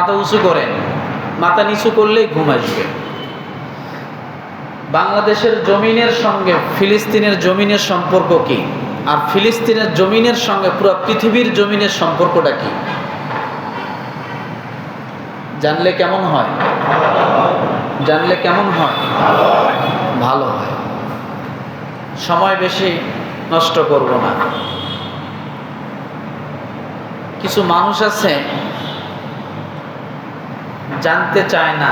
মাথা উঁচু করেন, মাথা নিচু করলেই ঘুম আসবে। বাংলাদেশের জমিনের সঙ্গে ফিলিস্তিনের জমিনের সম্পর্ক কি, আর ফিলিস্তিনের জমিনের সঙ্গে পুরো পৃথিবীর জমিনের সম্পর্কটা কি জানলে কেমন হয়? জানলে কেমন হয়? ভালো হয়। সময় বেশি নষ্ট করব না। কিছু মানুষ আছে জানতে চায় না,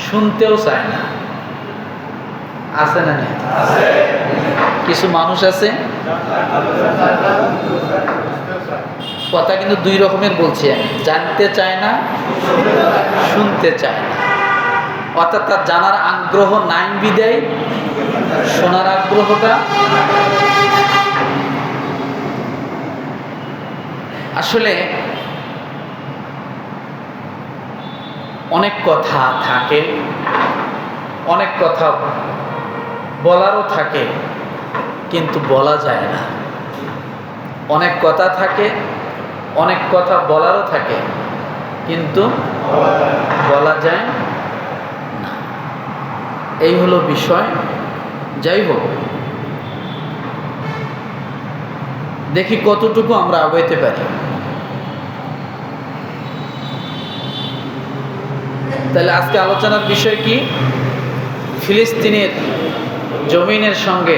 শুনতেও চায় না। আছে না নেই? কিছু মানুষ আছে, কথা কিন্তু দুই রকমের বলছি আমি, জানতে চায় না, শুনতে চায় না। অর্থাৎ তার জানার আগ্রহ নাই বিদায় শোনার আগ্রহটা। আসলে অনেক কথা থাকে, অনেক কথা বলারও থাকে, কিন্তু বলা যায় না। অনেক কথা থাকে, অনেক কথা বলারও থাকে, কিন্তু বলা যায় না। এই হলো বিষয়। যাই হোক, দেখি কতটুকু আমরা আগাইতে পারি। তাহলে আজকে আলোচনার বিষয় কি? ফিলিস্তিনের জমিনের সঙ্গে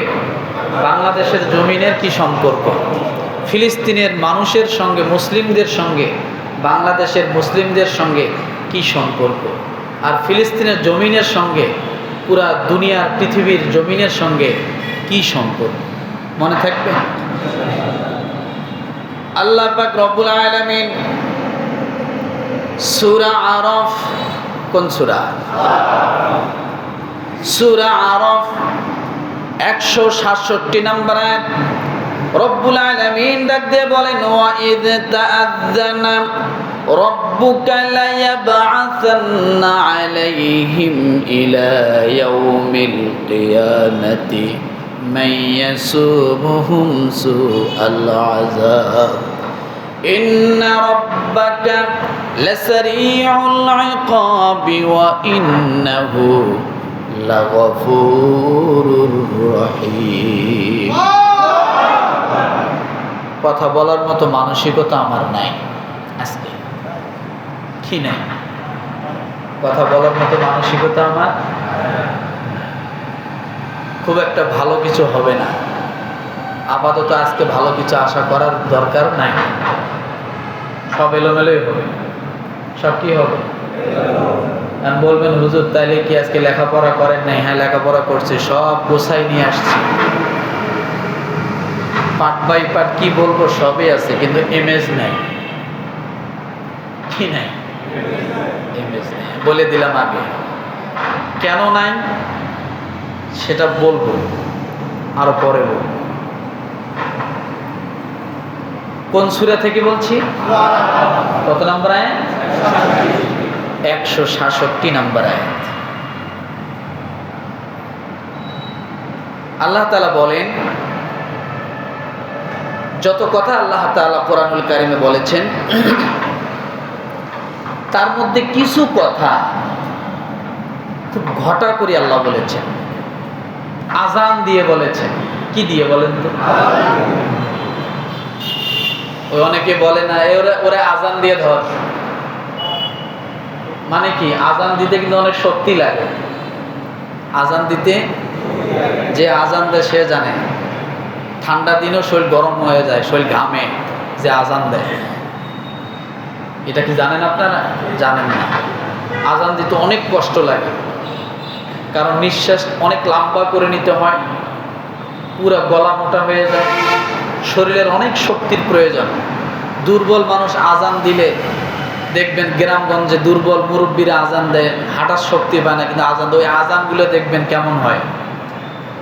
বাংলাদেশের জমিনের কি সম্পর্ক, ফিলিস্তিনের মানুষের সঙ্গে মুসলিমদের সঙ্গে বাংলাদেশের মুসলিমদের সঙ্গে কি সম্পর্ক, আর ফিলিস্তিনের জমিনের সঙ্গে পুরা দুনিয়ার পৃথিবীর জমিনের সঙ্গে কি সম্পর্ক। মনে থাকবে? আল্লাহ পাক রব্বুল আলামিন সূরা আরাফ, কোন সূরা? সূরা আরাফ 167 নম্বর আয়াত রব্বুল আলামিন ডাক দিয়ে বলেন, ওয়া ইয তাআযানা রাব্বুকা লায়াবআসান্না আলাইহিম ইলা ইয়াউমিল কিয়ামাতি মান ইয়াসুমুহুম সুআল আযাব ইন্না রাব্বাকা লাসারিউল ইকাবি ওয়া ইন্নাহু লাগফুরুর রহিম। কথা বলার মতো মানসিকতা আমার নাই আজকে। কি নাই? কথা বলার মতো মানসিকতা আমার খুব একটা ভালো কিছু হবে না। আপাতত আজকে ভালো কিছু আশা করার দরকার নাই। সব এলোমেলোই হবে। সব কি হবে? আমি বলবেন, হুজুর তাইলে কি আজকে লেখাপড়া করেন নাই? হ্যাঁ, লেখাপড়া করছি, সব গোছাই নিয়ে আসছি, পার্ট বাই পার্ট কি বলবো সবই আছে, কিন্তু ইমেজ নাই। কি নাই? ইমেজ নাই। বলে দিলাম আগে, কেন নাই সেটা বলবো, আরো পরে বলবো। কোন সূরা থেকে বলছি? কত নম্বর আয়াত? 167 নম্বর আয়াত। আল্লাহ তাআলা বলেন, যত কথা আল্লাহ তাআলা কোরআনুল কারিমে বলেছেন তার মধ্যে কিছু কথা খুব ঘটা করে আল্লাহ বলেছেন, আজান দিয়ে বলেছেন। কি দিয়ে বলেন তো? ওই অনেকে বলে না, ওরা আজান দিয়ে ধর। মানে কি? আজান দিতে কিন্তু অনেক শক্তি লাগে। আজান দিতে যে আজান দেয় সে জানে। ঠান্ডা দিনেও শরীর গরম হয়ে যায়, শরীর ঘামে যে আজান দেয়। এটা কি জানেন আপনারা? জানেন না। আজান দিতে অনেক কষ্ট লাগে, কারণ নিঃশ্বাস অনেক লম্বা করে নিতে হয়, পুরা গলা মোটা হয়ে যায়, শরীরের অনেক শক্তির প্রয়োজন। দুর্বল মানুষ আজান দিলে দেখবেন, গ্রামগঞ্জে দুর্বল মুরব্বীরা আজান দেয়, হাঁটার শক্তি পায় না, কিন্তু আজান দেয়। ওই আজানগুলো দেখবেন কেমন হয়,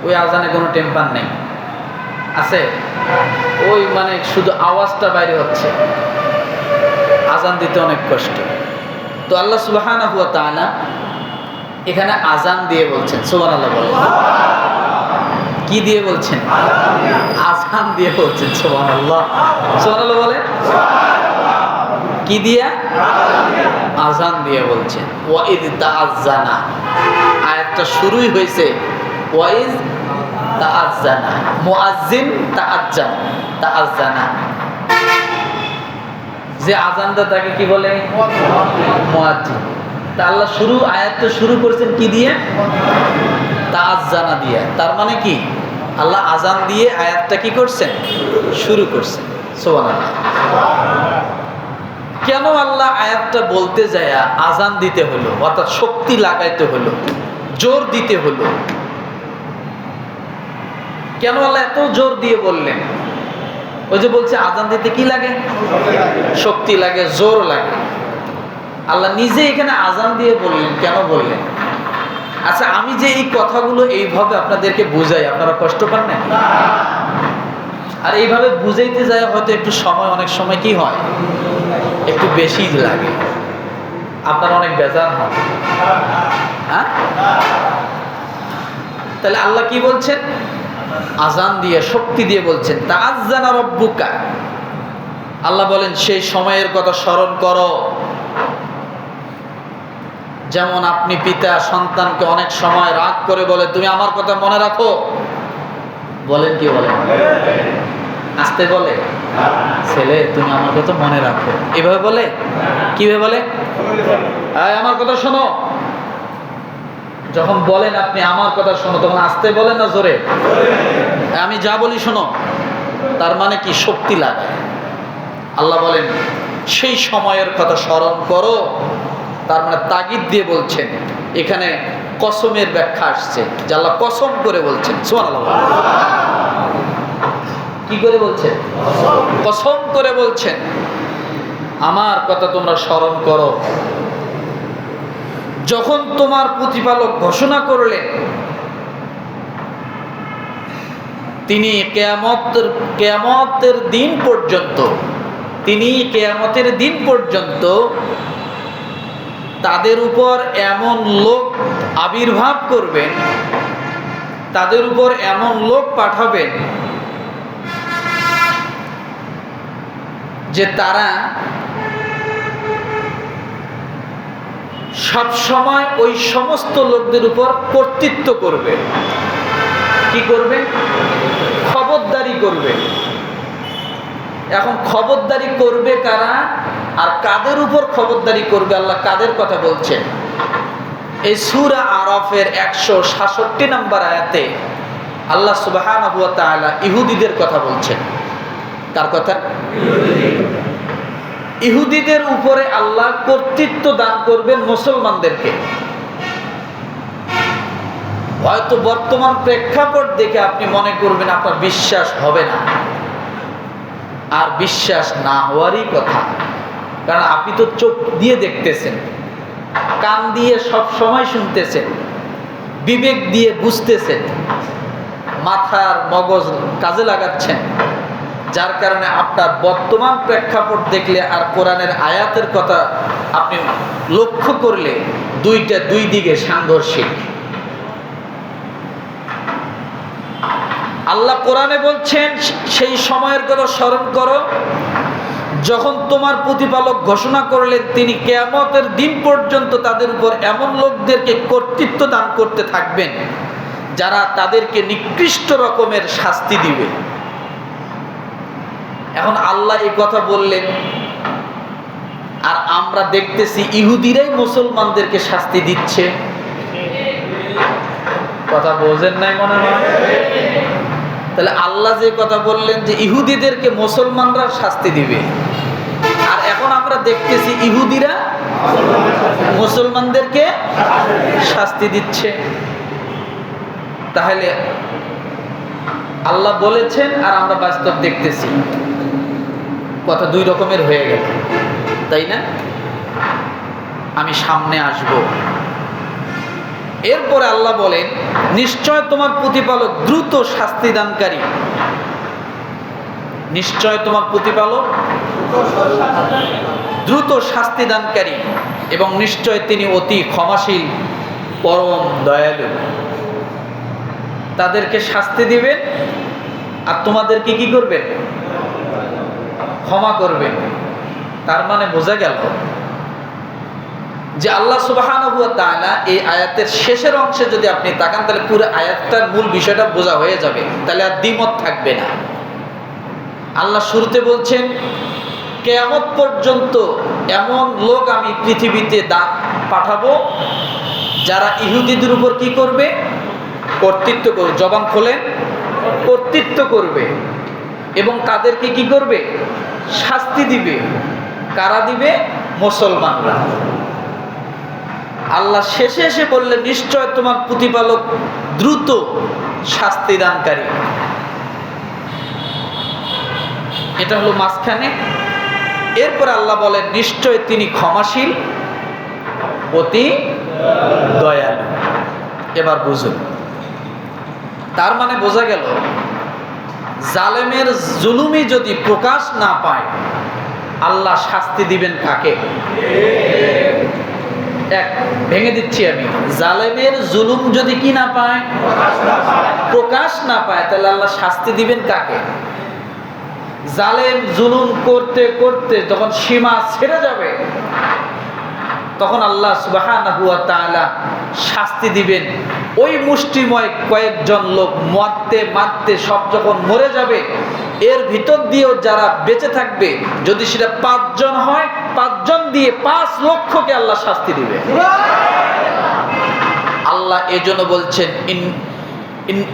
ওই আজানে কোনো টেম্পার নেই, আছে ওই মানে শুধু আওয়াজটা বাইরে হচ্ছে। আজান দিতে অনেক কষ্ট। তো আল্লাহ সুবহানাহু ওয়া তাআলা এখানে আজান দিয়ে বলছেন। সুবহানাল্লাহ বলেন। কি দিয়ে বলছেন? আজান দিয়ে বলছেন। সুবহানাল্লাহ, সুবহানাল্লাহ বলেন। কি দিয়া? আজান দিয়ে বলছেন। ওয়াইদ তাআজ্জানা, আয়াতটা শুরুই হয়েছে ওয়াইদ তাআজ্জানা, মুআজ্জিন তাআজ্জানা, যে আজান দেয় তাকে কি বলে? মুআজ্জিন। তা আল্লাহ আয়াতটা শুরু করেছেন কি দিয়ে? তাআজ্জানা দিয়ে। তার মানে কি আল্লাহ আজান দিয়ে আয়াতটা কি করছেন? শুরু করছেন। সুবহানাল্লাহ। কেন আল্লাহ আয়াতটা বলতে যায় আজান দিতে হলো, অর্থাৎ শক্তি লাগাইতে হলো, জোর দিতে হলো? কেন আল্লাহ এত জোর দিয়ে বললেন? ওই যে বলছে আজান দিতে কি লাগে? শক্তি লাগে, জোর লাগে। আল্লাহ নিজে এখানে আজান দিয়ে বললেন, কেন বললেন? আচ্ছা, আমি যে এই কথাগুলো এইভাবে আপনাদেরকে বুঝাই, আপনারা কষ্ট পান না? আর এইভাবে বুঝাইতে যায় হয়তো একটু সময়, অনেক সময় কি হয়, একটু বেশি লাগে, আপনারা অনেক বেজার হন। হ্যাঁ, তাহলে আল্লাহ কি বলছেন? আজান দিয়ে, শক্তি দিয়ে বলছেন। তাআজ্জানা রাব্বুকা, আল্লাহ বলেন সেই সময়ের কথা স্মরণ করো। যেমন আপনি পিতা সন্তানকে অনেক সময় রাগ করে বলে, তুমি আমার কথা মনে রাখো। বলেন কি বলেন? আসতে বলে, ছেলে তুমি আমার কথা মনে রাখো, এভাবে বলে? কিভাবে বলে? আমার কথা শোনো। যখন বলেন আপনি আমার কথা শোনো, তখন আসতে বলেন না জোরে? আমি যা বলি শোনো। তার মানে কি? শক্তি লাগায়। আল্লাহ বলেন সেই সময়ের কথা স্মরণ করো, তার মানে তাগিদ দিয়ে বলছেন। এখানে কসমের ব্যাখ্যা আসছে, যে আল্লাহ কসম করে বলছেন। সুবহানাল্লাহ। কি করে বলছেন? কসম করে বলছেন, আমার কথা তোমরা স্মরণ করো যখন তোমার প্রতিপালক ঘোষণা করলেন তিনি কিয়ামতের দিন পর্যন্ত তাদের উপর এমন লোক আবির্ভাব করবেন, তাদের উপর এমন লোক পাঠাবেন যে তারা সব সময় ওই সমস্ত লোকদের উপর কর্তৃত্ব করবে। কি করবে? খবরদারি করবে। এখন খবরদারি করবে কারা আর কাদের উপর খবরদারি করবে? আল্লাহ কাদের কথা বলছেন? এই সূরা আরাফের 166 নম্বর আয়াতে আল্লাহ সুবহানাহু ওয়া তাআলা ইহুদিদের কথা বলছেন। কার কথা? ইহুদিদের উপরে আল্লাহ কর্তৃত্ব দান করবেন মুসলমানদেরকে। হয়তো বর্তমান প্রেক্ষাপট দেখে আপনি মনে করবেন আপনার বিশ্বাস হবে না, আর বিশ্বাস না হওয়ারই কথা। কারণ আপনি তো চোখ দিয়ে দেখতেছেন, কান দিয়ে সব সময় শুনতেছেন, বিবেক দিয়ে বুঝতেছেন, মাথার মগজ কাজে লাগাচ্ছেন, যার কারণে আপনার বর্তমান প্রেক্ষাপট দেখলে আর কোরআনের আয়াতের কথা আপনি লক্ষ্য করলে দুইটা দুই দিকে সাংঘর্ষিক। আল্লাহ কোরআনে বলছেন সেই সময়ের কথা স্মরণ করো যখন তোমার প্রতিপালক ঘোষণা করলেন তিনি কিয়ামতের দিন পর্যন্ত তাদের উপর এমন লোকদেরকে কর্তৃত্ব দান করতে থাকবেন যারা তাদেরকে নিকৃষ্ট রকমের শাস্তি দিবে। এখন আল্লাহ এই কথা বললেন, আর আমরা দেখতেছি ইহুদিরাই মুসলমানদেরকে শাস্তি দিচ্ছে। কথা বোঝেন নাই মনে হয়? তাহলে আল্লাহ যে কথা বললেন যে ইহুদিদেরকে মুসলমানরা শাস্তি দিবে, আর এখন আমরা দেখতেছি ইহুদিরা মুসলমানদেরকে শাস্তি দিচ্ছে। তাহলে আল্লাহ বলেছেন আর আমরা বাস্তব দেখতেছি, কথা দুই রকমের হয়ে গেল, তাই না? আমি সামনে আসব। এরপরে আল্লাহ বলেন নিশ্চয় তোমার প্রতিপালক দ্রুত শাস্তি দানকারী। নিশ্চয় তোমার প্রতিপালক দ্রুত শাস্তি দানকারী এবং নিশ্চয় তিনি অতি ক্ষমাশীল, পরম দয়ালু। তাদেরকে শাস্তি দিবেন আর তোমাদেরকে কি করবেন? ক্ষমা করবেন। তার মানে বোঝা গেল যে আল্লাহ সুবহানাহু ওয়া তাআলা এই আয়াতের শেষের অংশে যদি আপনি তাকান, তাহলে পুরো আয়াতটার মূল বিষয়টা বোঝা হয়ে যাবে, তাহলে আর দ্বিমত থাকবে না। আল্লাহ শুরুতে বলছেন, কিয়ামত পর্যন্ত এমন লোক আমি পৃথিবীতে পাঠাবো যারা ইহুদিদের উপর কি করবে? কর্তৃত্ব করবে। জবান খোলেন, কর্তৃত্ব করবে। এবং তাদেরকে কি করবে? শাস্তি দিবে। কারা দিবে? মুসলমানরা। আল্লাহ শেষে এসে বললেন, নিশ্চয় তোমার প্রতিপালক দ্রুত শাস্তি দানকারী। এটা হলো মাঝখানে। এরপর আল্লাহ বলেন, নিশ্চয় তিনি ক্ষমাশীল, অতি দয়ালু। এবার বুঝুন, তার মানে বোঝা গেল জালেমের জুলুমি যদি প্রকাশ না পায়, আল্লাহ শাস্তি দিবেন কাকে? এক ভেঙে দিচ্ছি আমি, জালেমের জুলুম যদি কি না পায়? প্রকাশ না পায়, তাহলে আল্লাহ শাস্তি দিবেন কাকে? জালেম জুলুম করতে করতে যখন সীমা ছেড়ে যাবে, তখন আল্লাহ সুবহানাহু ওয়া তাআলা শাস্তি দিবেন। ওই মুষ্টিময় কয়েকজন লোক মারতে মারতে সব যখন মরে যাবে, এর ভিতর দিয়েও যারা বেঁচে থাকবে, যদি সেটা 5 জন হয়, 5 জন দিয়ে 5 লক্ষকে আল্লাহ শাস্তি দিবে। আল্লাহ এজন্য বলছেন,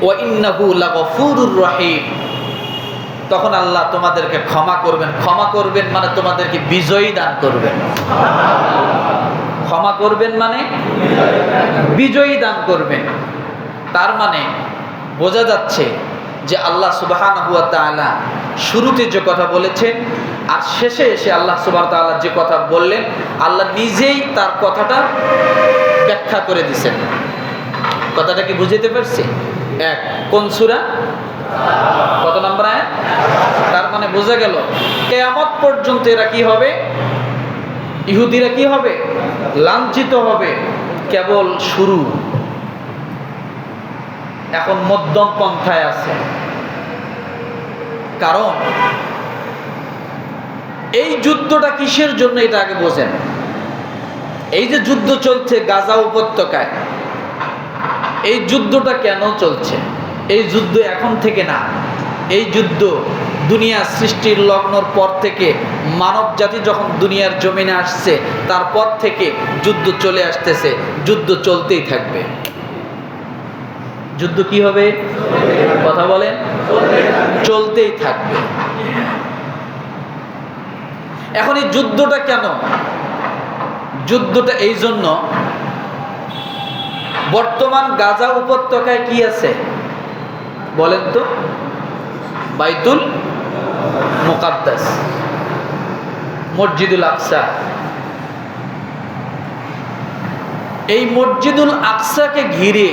ওয়া ইন্নাহু লাগফুরুর রহিম। তখন আল্লাহ তোমাদেরকে ক্ষমা করবেন। ক্ষমা করবেন মানে তোমাদেরকে বিজয়ী দান করবেন। ক্ষমা করবেন মানে বিজয়ী দান করবেন। তার মানে বোঝা যাচ্ছে যে আল্লাহ সুবহানাহু ওয়া তাআলা শুরুতে যে কথা বলেছেন আর শেষে এসে আল্লাহ সুবহানাহু ওয়া তাআলা যে কথা বললেন, আল্লাহ নিজেই তার কথাটা ব্যাখ্যা করে দিয়েছেন। কথাটা কি বুঝতে পারছি? এক, কোন সূরা? কত নম্বর আয়াত? তার মানে বোঝা গেল কিয়ামত পর্যন্ত এরা কি হবে? ইহুদিরা কি হবে? লাঞ্ছিত হবে। কেবল শুরু, এখন মধ্যম পন্থায় আছে। কারণ এই যুদ্ধটা কিসের জন্য, এটা আগে বোঝেন। এই যে যুদ্ধ চলছে গাজা উপত্যকায়, এই যুদ্ধটা কেন চলছে? এই যুদ্ধ এখন থেকে না, এই যুদ্ধ দুনিয়া সৃষ্টির লগ্নর পর থেকে, মানব জাতি যখন দুনিয়ার জমিনে আসছে তারপর থেকে যুদ্ধ চলে আসতেছে। যুদ্ধ চলতেই থাকবে। যুদ্ধ কি হবে? কথা বলেন, চলতেই থাকবে। এখন এই যুদ্ধটা কেন? যুদ্ধটা এই জন্য, বর্তমান গাজা উপত্যকায় কি আছে বলেন তো? বাইতুল মুকাদ্দাস, মসজিদুল আকসা। এই মসজিদুল আকসাকে ঘিরে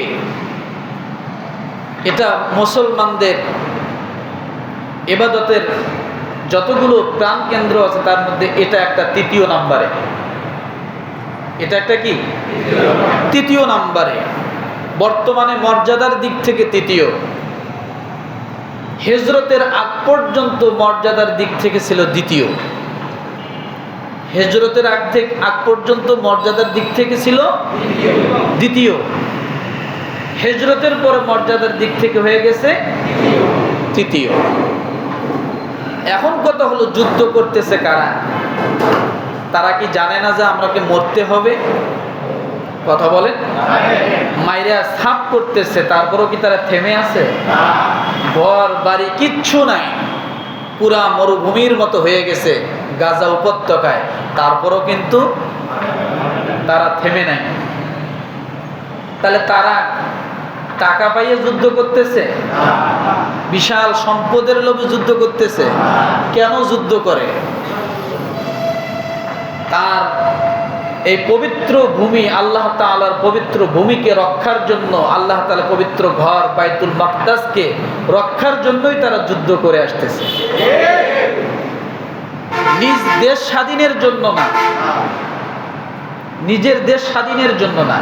এটা মুসলমানদের ইবাদতের যতগুলো প্রাণ কেন্দ্র আছে তার মধ্যে এটা একটা 3য় নম্বরে। এটা একটা কি? 3য় নম্বরে। বর্তমানে মর্যাদার দিক থেকে 3য়। হিজরতের আগ পর্যন্ত মর্যাদার দিক থেকে ছিল 2য়। হিজরতের আগ পর্যন্ত মর্যাদার দিক থেকে ছিল 2য়। হিজরতের পরে মর্যাদার দিক থেকে হয়ে গেছে 3য়। এখন কথা হলো, যুদ্ধ করতেছে কারা? তারা কি জানে না যে আমাকে মরতে হবে? কথা বলেন। মাইরা সাফ করতেছে, তারপরও কি তারা থেমে আছে? ঘর বাড়ি কিচ্ছু নাই, পুরা মরুভূমির মতো হয়ে গেছে গাজা উপত্যকায়, তারপরও কিন্তু তারা থেমে নাই। তাহলে তারা টাকা পাইয়ে যুদ্ধ করতেছে? বিশাল সম্পদের লোভে যুদ্ধ করতেছে? কেন যুদ্ধ করে? তার এই পবিত্র ভূমি, আল্লাহ তাআলার পবিত্র ভূমিকে রক্ষার জন্য, আল্লাহ তাআলা পবিত্র ঘর বাইতুল মাকদাসকে রক্ষার জন্যই তারা যুদ্ধ করে আসতেছে। নিজ দেশ স্বাধীনের জন্য না, নিজের দেশ স্বাধীনের জন্য না।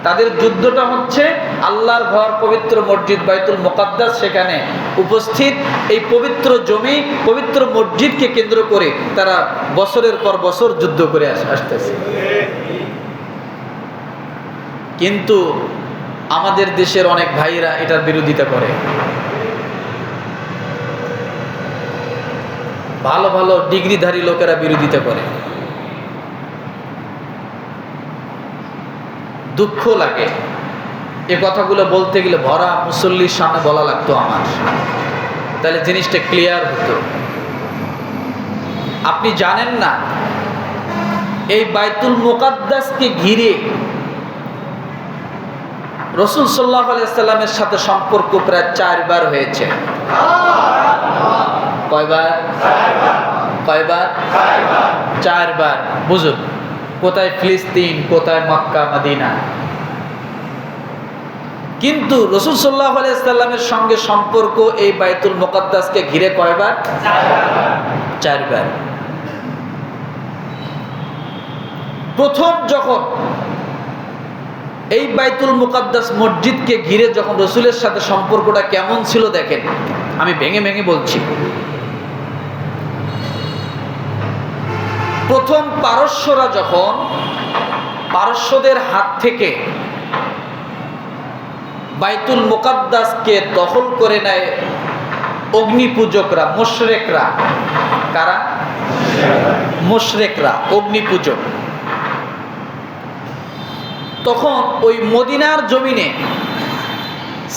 তাদের যুদ্ধটা হচ্ছে আল্লাহর ঘর পবিত্র মসজিদ বাইতুল মুকাদ্দাস, সেখানে উপস্থিত এই পবিত্র জমি পবিত্র মসজিদকে কেন্দ্র করে তারা বছরের পর বছর যুদ্ধ করে আসতেছে। কিন্তু আমাদের দেশের অনেক ভাইরা এটার বিরোধিতা করে। ভালো ভালো ডিগ্রিধারী লোকেরা বিরোধিতা করে। দুঃখ লাগে, এ কথাগুলো বলতে গেলে ভরা মুসল্লির সামনে বলা লাগতো আমার, তাহলে জিনিসটা ক্লিয়ার হতো। আপনি জানেন না এই বাইতুল মুকাদ্দাসকে ঘিরে রাসূল সাল্লাল্লাহু আলাইহি সাল্লামের সাথে সম্পর্ক প্রায় 4 বার হয়েছে। কয়বার? 4 বার। বুঝুন, কোথায় ফিলিস্তিন, কোথায় মক্কা মদিনা। কিন্তু রাসূল সাল্লাল্লাহু আলাইহি সাল্লামের সঙ্গে সম্পর্ক এই বাইতুল মুকাদ্দাসকে ঘিরে কয়বার? 4 বার। প্রথম যখন এই বাইতুল মুকাদ্দাস মসজিদকে ঘিরে যখন রাসূলের সাথে সম্পর্কটা কেমন ছিল দেখেন, আমি ভেঙে ভেঙে বলছি। প্রথম পারস্যরা যখন পারস্যদের হাত থেকে বাইতুল মুকাদ্দাসকে দখল করে নেয় অগ্নিপূজকরা, মুশরিকরা। কারা? মুশরিকরা, অগ্নিপূজক। তখন ওই মদিনার জমিনে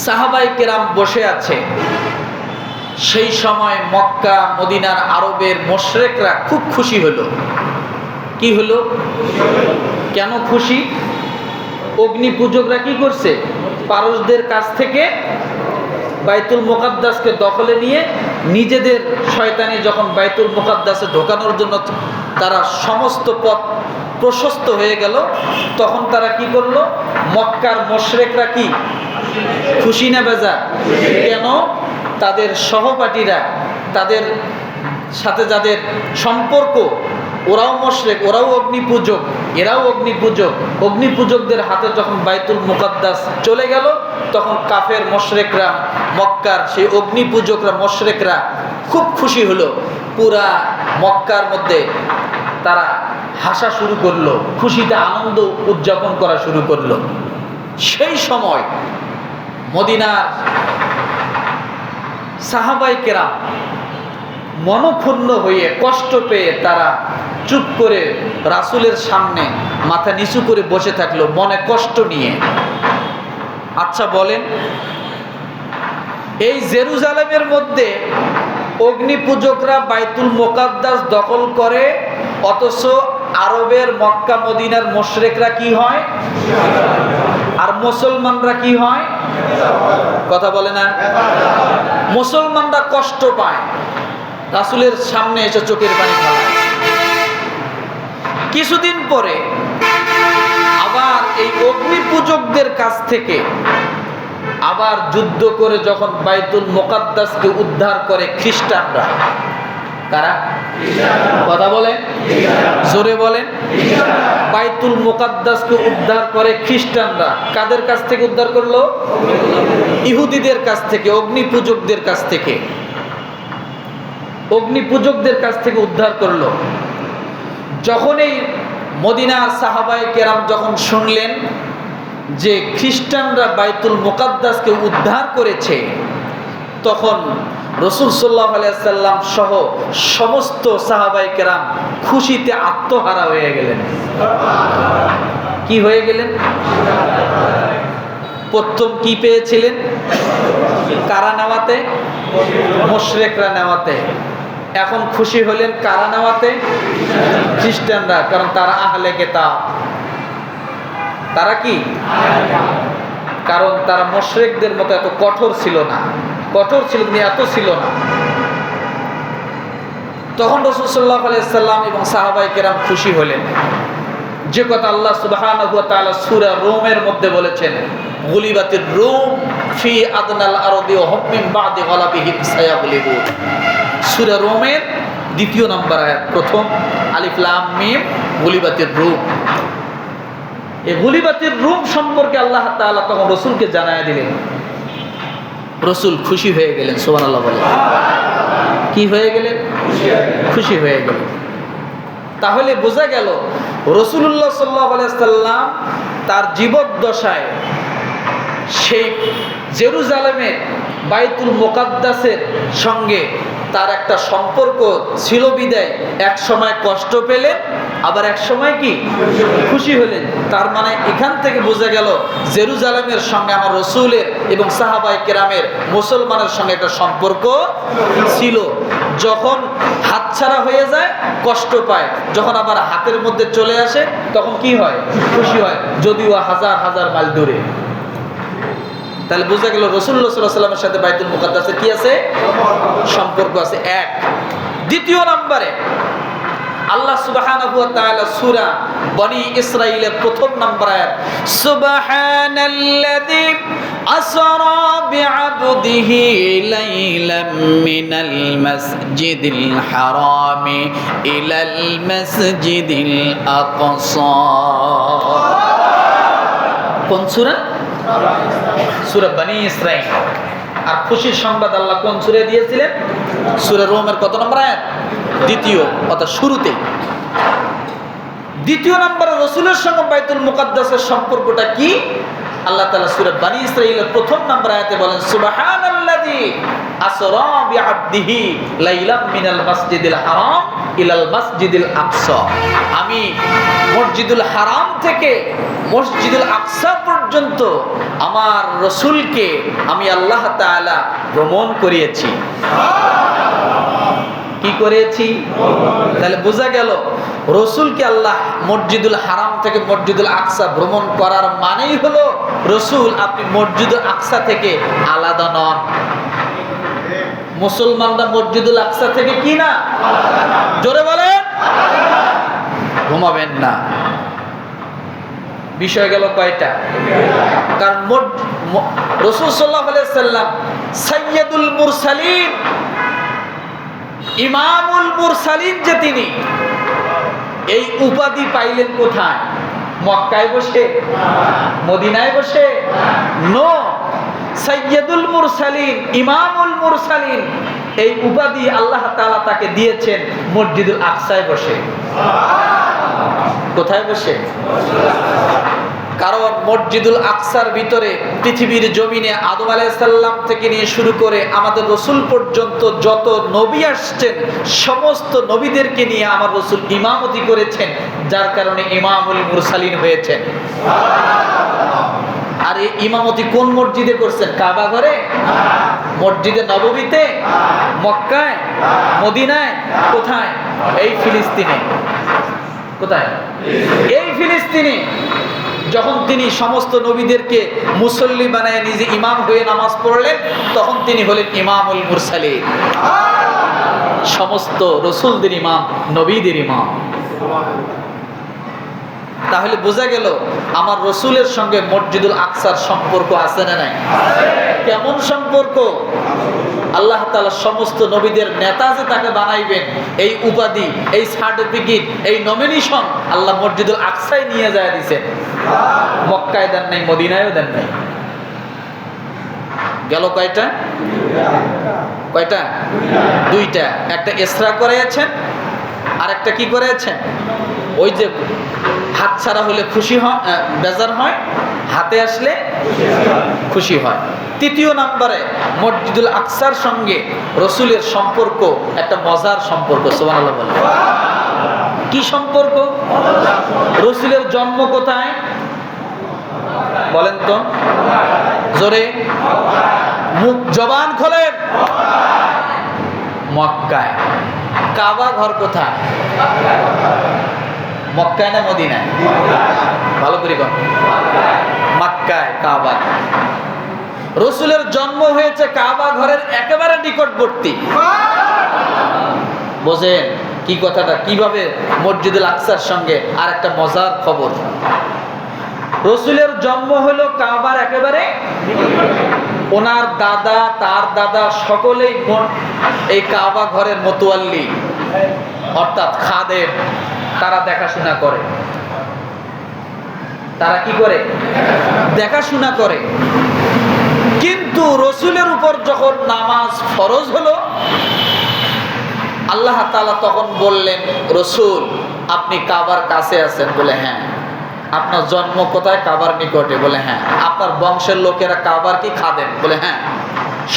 সাহাবায়ে কেরাম বসে আছে। সেই সময় মক্কা মদিনার আরবের মুশরিকরা খুব খুশি হলো। কি হলো? কেন খুশি? অগ্নিপূজকরা কি করছে? পারস্যদের কাছ থেকে বাইতুল মুকাদ্দাসকে দখলে নিয়ে নিজেদের শয়তানি যখন বাইতুল মুকাদ্দাসে ঢোকানোর জন্য তারা সমস্ত পথ প্রশস্ত হয়ে গেল, তখন তারা কি করলো? মক্কার মুশরিকরা কি খুশি না বেজার? কেন? তাদের সহপাঠীরা, তাদের সাথে যাদের সম্পর্ক, ওরাও মুশরিক, ওরাও অগ্নিপূজক, এরাও অগ্নিপূজক। অগ্নিপূজকদের হাতে যখন বাইতুল মুকাদ্দাস চলে গেল, তখন কাফের মুশরিকরা, মক্কার সেই অগ্নিপূজকরা, মুশরিকরা খুব খুশি হলো। পুরা মক্কার মধ্যে তারা হাসা শুরু করলো, খুশিতে আনন্দ উদযাপন করা শুরু করলো। সেই সময় মদিনার সাহাবায়ে কেরাম মনক্ষুণ্ণ হয়ে, কষ্ট পেয়ে তারা চুপ করে রাসূলের সামনে মাথা নিচু করে বসে থাকলো, মনে কষ্ট নিয়ে। আচ্ছা বলেন, এই জেরুজালেমের মধ্যে অগ্নিপূজকরা বাইতুল মুকাদ্দাস দখল করে, অথচ আরবের মক্কা মদিনার মুশরিকরা কি হয়? আর মুসলমানরা কি হয়? কথা বলে না? মুসলমানরা কষ্ট পায়, রাসূলের সামনে এসে চোখের পানি ফেলায়। কিছুদিন পরে আবার এই অগ্নিপূজকদের কাছ থেকে আবার যুদ্ধ করে যখন বাইতুল মুকাদ্দাসকে উদ্ধার করে খ্রিস্টানরা। কারা? কথা বলেন, জোরে বলেন। বাইতুল মুকাদ্দাসকে উদ্ধার করে খ্রিস্টানরা। কাদের কাছ থেকে উদ্ধার করলো? ইহুদিদের কাছ থেকে, অগ্নিপূজকদের কাছ থেকে। অগ্নিপূজকদের কাছ থেকে উদ্ধার করলো। যখন এই মদিনার সাহাবায়ে কেরাম যখন শুনলেন যে খ্রিস্টানরা বাইতুল মুকাদ্দাসকে উদ্ধার করেছে, তখন রাসূল সাল্লাল্লাহু আলাইহি সাল্লাম সহ সমস্ত সাহাবায়ে কেরাম খুশিতে আত্মহারা হয়ে গেলেন। কি হয়ে গেলেন? প্রথম কি পেয়েছিলেন? কারা নেওয়াতে? মুশরিকরা নেওয়াতে। এখন খুশি হলেন কারা নেওয়াতে? খ্রিস্টানরা, কারণ তারা আহলে কিতাব। তারা কি? কারণ তারা মুশরিকদের মতো এত কঠোর ছিল না, কঠোর ছিল কিন্তু এত ছিল না। তখন রাসূল সাল্লাল্লাহু আলাইহি সাল্লাম এবং সাহাবায়ে কেরাম খুশি হলেন। যে কথা আল্লাহ সুবহানাহু ওয়া তাআলা সূরা রুমের মধ্যে বলেছেন, গুলিবাতির রুম ফি আদনাল আরদি ওয়া হুম মিন বাদি গলাবিহিম সায়াগলিবুন। সূরা রুমের 2 নম্বর আয়াত, প্রথম আলিফ লাম মিম, গুলিবাতির রুম। এই গুলিবাতির রুম সম্পর্কে আল্লাহ তাআলা তখন রসুলকে জানায় দিলেন। রসুল খুশি হয়ে গেলেন, সুবহানাল্লাহ বলে। কি হয়ে গেলেন? খুশি হয়ে গেলেন। তাহলে বোঝা গেল রাসূলুল্লাহ সাল্লাল্লাহু আলাইহি ওয়াসাল্লাম তার জীবদ্দশায় সেই জেরুজালেমের বাইতুল মুকাদ্দাসের সঙ্গে তার একটা সম্পর্ক ছিল বিদায় এক সময় কষ্ট পেলেন, আবার এক সময় কি খুশি হলেন। তার মানে এখান থেকে বোঝা গেল জেরুজালেমের সঙ্গে আমার রসুলের এবং সাহাবায়ে কেরামের মুসলমানের সঙ্গে একটা সম্পর্ক ছিল। যখন হাতছাড়া হয়ে যায় কষ্ট পায়, যখন আবার হাতের মধ্যে চলে আসে তখন কি হয়? খুশি হয়, যদিও হাজার হাজার মাইল দূরে। তাহলে বোঝা গেল রাসূলুল্লাহ সাল্লাল্লাহু আলাইহি ওয়াসাল্লামের সাথে বাইতুল মুকাদ্দাসের কি আছে? সম্পর্ক আছে। এক। দ্বিতীয় নম্বরে আল্লাহ সুবহানাহু ওয়া তাআলা সূরা বনি ইসরাঈলের প্রথম নম্বর আয়াত, সুবহানাল্লাযী আসরা বিআবদিহি লাইলাম মিনাল মাসজিদিল হারামি ইলাল মাসজিদিল আকসা। কোন সূরা? সূরা বনি ইসরাঈল। আর খুশির সংবাদ আল্লাহ কোন সূরা দিয়েছিলেন? সূরা রোমের কত নম্বর আয়াত? দ্বিতীয়, অর্থাৎ শুরুতে। দ্বিতীয় নম্বরে রাসূলের সঙ্গে বাইতুল মুকাদ্দাসের সম্পর্কটা কি? আল্লাহ তাআলা সূরা বনি ইসরাঈলের প্রথম নম্বর আয়াতে বলেন, সুবহানাল্লাযী আসরা বিআবদিহি লাইলাম মিনাল মাসজিদিল হারাম ইলাল মাসজিদিল আকসা। আমি মসজিদুল হারাম থেকে মসজিদুল আকসা পর্যন্ত আমার রাসূলকে আমি আল্লাহ তাআলা ভ্রমণ করিয়েছি। কি করেছি? তাহলে বোঝা গেল রসুলকে আল্লাহ মসজিদুল হারাম থেকে মসজিদুল আকসা ভ্রমণ করার মানেই হলো রসুল আপনি মসজিদুল আকসা থেকে আলাদা নন। মুসলমানরা মসজিদুল আকসা থেকে কি না? জোরে বলেন। ঘুমাবেন না। বিষয় গেল কয়টা? কারণ রাসূল সাল্লাল্লাহু আলাইহি ওয়াসাল্লাম সাইয়্যিদুল মুরসালিন, ইমামুল মুরসালিন যে তিনি, এই উপাধি পাইলেন কোথায়? মক্কায় বসে? মদিনায় বসে? নো। সাইয়্যিদুল মুরসালিন, ইমামুল মুরসালিন, এই উপাধি আল্লাহ তাআলা তাকে দিয়েছেন মসজিদুল আকসায় বসে। কোথায় বসে? কারণ মসজিদুল আকসার ভিতরে পৃথিবীর জমিনে আদম আলাইহিস সালাম থেকে নিয়ে শুরু করে আমাদের রাসূল পর্যন্ত যত নবী আসছেন সমস্ত নবীদেরকে নিয়ে আমার রাসূল ইমামতি করেছেন, যার কারণে ইমামুল মুরসালিন হয়েছেন। আর এই ইমামতি কোন মসজিদে করছেন? কাবা ঘরে? মসজিদে নববীতে? মক্কায়? মদিনায়? কোথায়? এই ফিলিস্তিনে। কোথায়? এই ফিলিস্তিনে। যখন তিনি সমস্ত নবীদেরকে মুসল্লি বানায় নিজে ইমাম হয়ে নামাজ পড়লেন, তখন তিনি হলেন ইমামুল মুরসালিন, সমস্ত রাসূলদের ইমাম, নবীদের ইমাম। তাহলে বোঝা গেল আমার রাসূলের সঙ্গে মসজিদুল আকসার সম্পর্ক আছে না নাই? কেমন সম্পর্ক? আল্লাহ তাআলা সমস্ত নবীদের নেতা যে তাকে বানাইবেন, এই উপাধি, এই সার্টিফিকেট, এই নমিনেশন আল্লাহ মসজিদুল আকসায় নিয়ে যায় দিয়েছেন। মক্কায় দেন নাই, মদিনায়ও দেন নাই। গেল কয়টা? কয়টা? দুইটা। একটা ইসরা করেছেন, আর একটা কি করেছেন? ওই যে হাত ছাড়া হলে খুশি হয়, বেজার হয়, হাতে আসলে খুশি হয়। তৃতীয় নম্বরে মসজিদুল আকসার সঙ্গে রসুলের সম্পর্ক একটা মজার সম্পর্ক। সুবহানাল্লাহ বলেন। কি সম্পর্ক? রসুলের জন্ম কোথায় বলেন তো? জোরে, মুখ জবান খোলেন। মক্কায়। কাবা ঘর কোথায়? মক্কায় না মদিনায়? ভালো করে কর। মক্কায় কাবা। রসুলের জন্ম হয়েছে কাবা ঘরের একেবারে নিকটবর্তী। বোঝেন কি কথাটা? কিভাবে মসজিদুল আকসার সঙ্গে আর একটা মজার খবর, রসুলের জন্ম হলো কাবার একেবারে, ওনার দাদা, তার দাদা সকলেই এই কাবা ঘরের মোতোয়াল্লি অর্থাৎ খাদেম, তারা দেখাশোনা করে। তারা কি করে? দেখাশোনা করে। কিন্তু রসুলের উপর যখন নামাজ ফরজ হলো, আল্লাহ তাআলা তখন বললেন, রসুল আপনি কাবার কাছে আছেন? বলে হ্যাঁ। আপনার জন্ম কোথায়? কাবার নিকটে। বলে হ্যাঁ। আপনার বংশের লোকেরা কাবার কি খাদেন? বলে হ্যাঁ।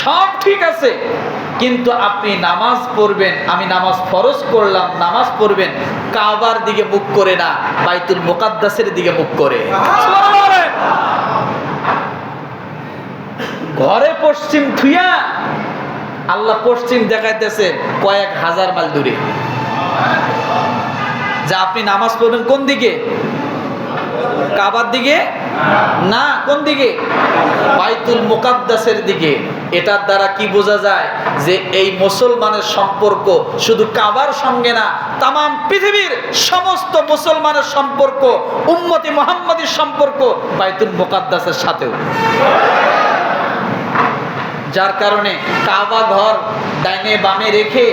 সব ঠিক আছে, কিন্তু আপনি নামাজ পড়বেন, আমি নামাজ ফরজ করলাম, নামাজ পড়বেন কাবার দিকে মুখ করে না, বাইতুল মুকাদ্দাসের দিকে মুখ করে। ঘরে পশ্চিম থুইয়া আল্লাহ পশ্চিম দেখাইতেছে কয়েক হাজার মাইল দূরে, যা আপনি নামাজ পড়বেন কোন দিকে? কাবার দিকে না, কোন দিকে? বাইতুল মুকাদ্দাসের দিকে। এটার দ্বারা কি বোঝা যায়? যে এই মুসলমানের সম্পর্ক শুধু কাবার সঙ্গে না, তামাম পৃথিবীর সমস্ত মুসলমানের সম্পর্ক, উম্মতি মুহাম্মাদীর সম্পর্ক বাইতুল মুকাদ্দাসের সাথেও। যার কারণে কাবা ঘর ডাইনে বামে রেখে,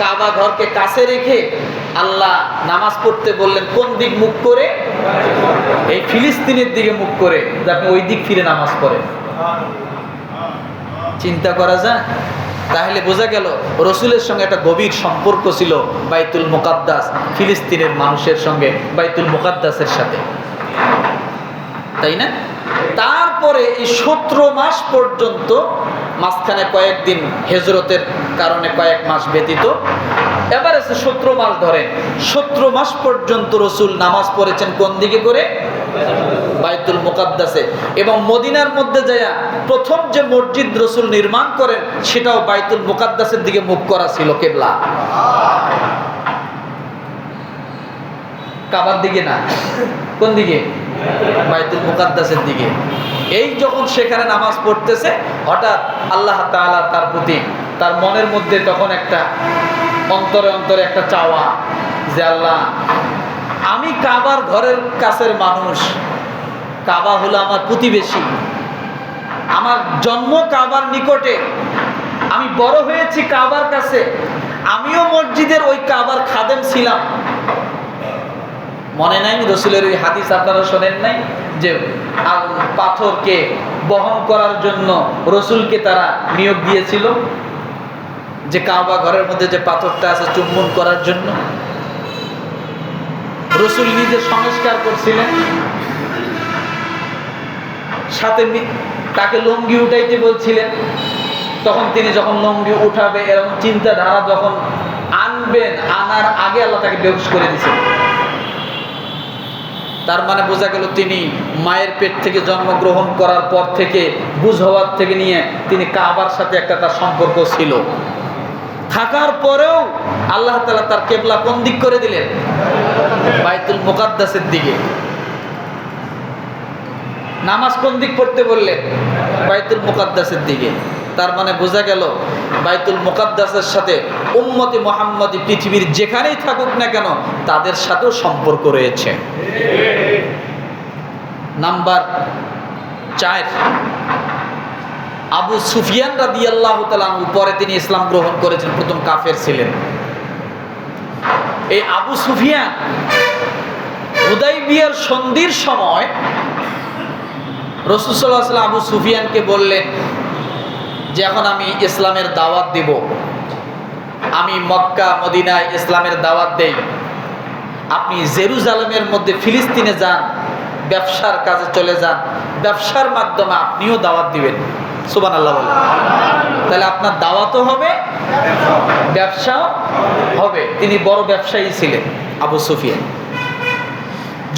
কাবা ঘরকে কাছে রেখে আল্লাহ নামাজ পড়তে বললেন কোন দিক মুখ করে? এই ফিলিস্তিনের দিকে মুখ করে, যে আপনি ওই দিক ফিরে নামাজ পড়েন। চিন্তা করা যায়? তাহলে বোঝা গেল রসুলের সঙ্গে একটা গভীর সম্পর্ক ছিল বাইতুল মুকাদ্দাস, ফিলিস্তিনের মানুষের সঙ্গে বাইতুল মুকাদ্দাসের সাথে, তাই না? তারপরে এই 17 মাস পর্যন্ত, মাঝখানে কয়েকদিন হিজরতের কারণে কয়েক মাস ব্যতীত, এবার আছে 17 মাস ধরে, 17 মাস পর্যন্ত রসুল নামাজ পড়েছেন কোন দিকে করে? বাইতুল মুকাদ্দাসে। এবং মদিনার মধ্যে যায়া প্রথম যে মসজিদ রসুল নির্মাণ করেন সেটাও বাইতুল মুকাদ্দাসের দিকে মুখ করা ছিল, কিবলা কাবার দিকে না, কোন দিকে? বাইতুল মুকাদ্দাসের দিকে। এই যখন সেখানে নামাজ পড়তেছে, হঠাৎ আল্লাহ তাআলা তার প্রতি, তার মনের মধ্যে তখন একটা অন্তরে অন্তরে একটা চাওয়া, যে আল্লাহ আমি কাবার ঘরের কাছের মানুষ, কাবা হলো আমার প্রতিবেশী, আমার জন্ম কাবার নিকটে, আমি বড় হয়েছি কাবার কাছে, আমিও মসজিদের ওই কাবার খাদেম ছিলাম। মনে নাই রসুলের ওই হাদিস আপনারা শোনেন নাই, যে পাথরকে বহন করার জন্য রসুলকে তারা নিয়োগ দিয়েছিল, যে কাবা ঘরের মধ্যে যে পাথরটা আছে চুম্বন করার জন্য রসুল নিজে সংস্কার করছিলেন। সাথে তাকে লুঙ্গি উঠাইতে বলছিলেন, তখন তিনি যখন লুঙ্গি উঠাবে এরকম চিন্তাধারা যখন আনবেন, আনার আগে আল্লাহ তাকে বেহুশ করে দিয়েছেন। তার মানে বোঝা গেল তিনি মায়ের পেট থেকে জন্মগ্রহণ করার পর থেকে, বুঝ হওয়ার থেকে নিয়ে তিনি কাবার সাথে একটা তার সম্পর্ক ছিল। থাকার পরেও আল্লাহ তাআলা তার কেবলা কোন দিক করে দিলেন? বাইতুল মুকাদ্দাসের দিকে। নামাজ কোন দিক পড়তে বললেন? বাইতুল মুকাদ্দাসের দিকে। তার মানে বোঝা গেল বাইতুল মুকাদ্দাসের সাথে উম্মতি মুহাম্মাদি পৃথিবীর যেখানেই থাকুক না কেন তাদের সাথেও সম্পর্ক রয়েছে। নাম্বার 4, আবু সুফিয়ান রাদিয়াল্লাহু তাআলা আনহু, পরে তিনি ইসলাম গ্রহণ করেছেন, প্রথম কাফের ছিলেন। এই আবু সুফিয়ান হুদাইবিয়ার সন্ধির সময় রাসূল সাল্লাল্লাহু আলাইহি ওয়াসাল্লাম আবু সুফিয়ানকে বললেন যে এখন আমি ইসলামের দাওয়াত দিব, আমি মক্কা মদিনায় ইসলামের দাওয়াত দেই, আপনি জেরুজালেমের মধ্যে ফিলিস্তিনে যান, ব্যবসার কাজে চলে যান, ব্যবসার মাধ্যমে আপনিও দাওয়াত দিবেন। সুবহানাল্লাহ বলেন। তাহলে আপনার দাওয়াতও হবে, ব্যবসাও হবে। তিনি বড় ব্যবসায়ী ছিলেন আবু সুফিয়ান।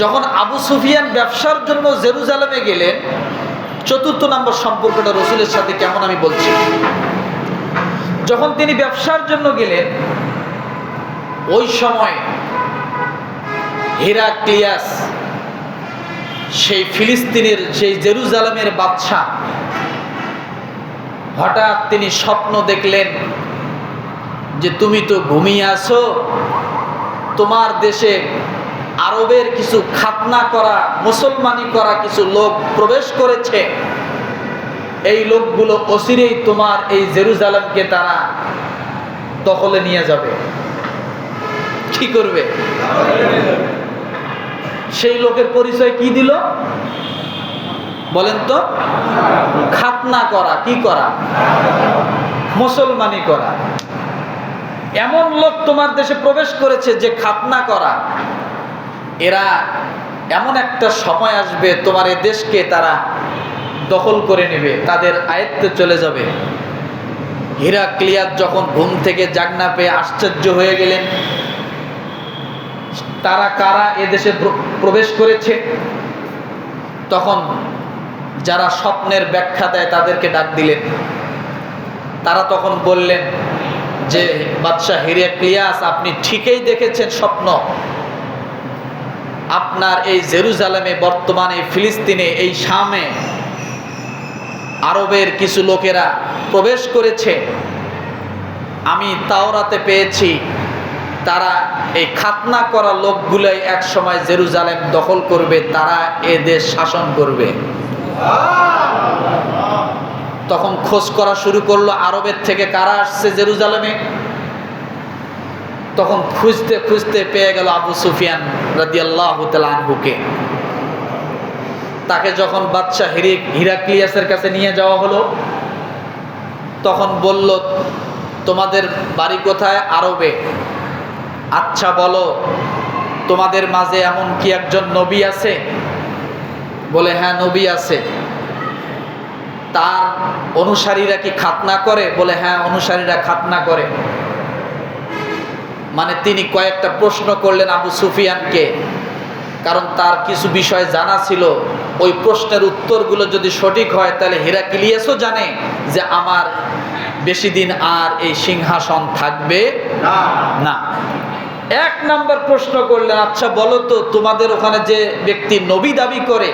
যখন আবু সুফিয়ান ব্যবসার জন্য জেরুজালেমে গেলেন, 4 নম্বর সম্পর্কটা রসুলের সাথে কেমন আমি বলছি। যখন তিনি ব্যবসার জন্য গেলেন, ওই সময় হেরাক্লিয়াস, সেই ফিলিস্তিনের সেই জেরুজালেমের বাদশা, হঠাৎ তিনি স্বপ্ন দেখলেন যে তুমি তো ঘুমিয়ে আছো, তোমার দেশে আরবের কিছু খাতনা করা, মুসলমানি করা কিছু লোক প্রবেশ করেছে, এই লোকগুলো অচিরেই তোমার এই জেরুজালেমকে তারা দখলে নিয়ে যাবে। কি করবে? সেই লোকের পরিচয় কি দিল বলেন তো? খাতনা করা। কি করা? মুসলমানি করা। এমন লোক তোমার দেশে প্রবেশ করেছে যে খাতনা করা। এরা এমন একটা সময় আসবে তোমার এই দেশকে তারা দখল করে নেবে, তাদের আয়ত্তে চলে যাবে। হিরাক্লিয়াস যখন ঘুম থেকে জাগনা পেয়ে আশ্চর্য হয়ে গেলেন, তারা কারা এদেশে প্রবেশ করেছে, তখন যারা স্বপ্নের ব্যাখ্যা দেয় তাদেরকে ডাক দিলেন। তারা তখন বললেন যে বাদশাহ হিরাক্লিয়াস, আপনি ঠিকই দেখেছেন স্বপ্ন। আপনার এই জেরুজালেমে, বর্তমানে ফিলিস্তিনে, এই শামে আরবের কিছু লোকেরা প্রবেশ করেছে। আমি তাওরাতে পেয়েছি তারা এই খাতনা করা লোকগুলাই এক সময় জেরুজালেম দখল করবে, তারা এ দেশ শাসন করবে। তখন খোঁজ করা শুরু করলো আরবের থেকে কারা আসছে জেরুজালেমে। তখন খুঁজতে খুঁজতে পেয়ে গেল আবু সুফিয়ান রাদিয়াল্লাহু তাআলা আনহুকে। তাকে যখন বাদশাহ হিরাক্লিয়াসের কাছে নিয়ে যাওয়া হলো, তখন বলল, তোমাদের বাড়ি কোথায়? আরবে। আচ্ছা বলো, তোমাদের মাঝে এমন কি একজন নবী আছে? বলে হ্যাঁ, নবী আছে। তার অনুসারীরা কি খাতনা করে? বলে হ্যাঁ, অনুসারীরা খাতনা করে। মানে তিনি কয়েকটা প্রশ্ন করলেন আবু সুফিয়ানকে, কারণ তার কিছু বিষয় জানা ছিল। ওই প্রশ্নের উত্তরগুলো যদি সঠিক হয় তাহলে হিরাক্লিয়াসও জানে যে আমার বেশি দিন আর এই সিংহাসন থাকবে না। এক নাম্বার প্রশ্ন করলেন, আচ্ছা বলো তো, তোমাদের ওখানে যে ব্যক্তি নবী দাবি করে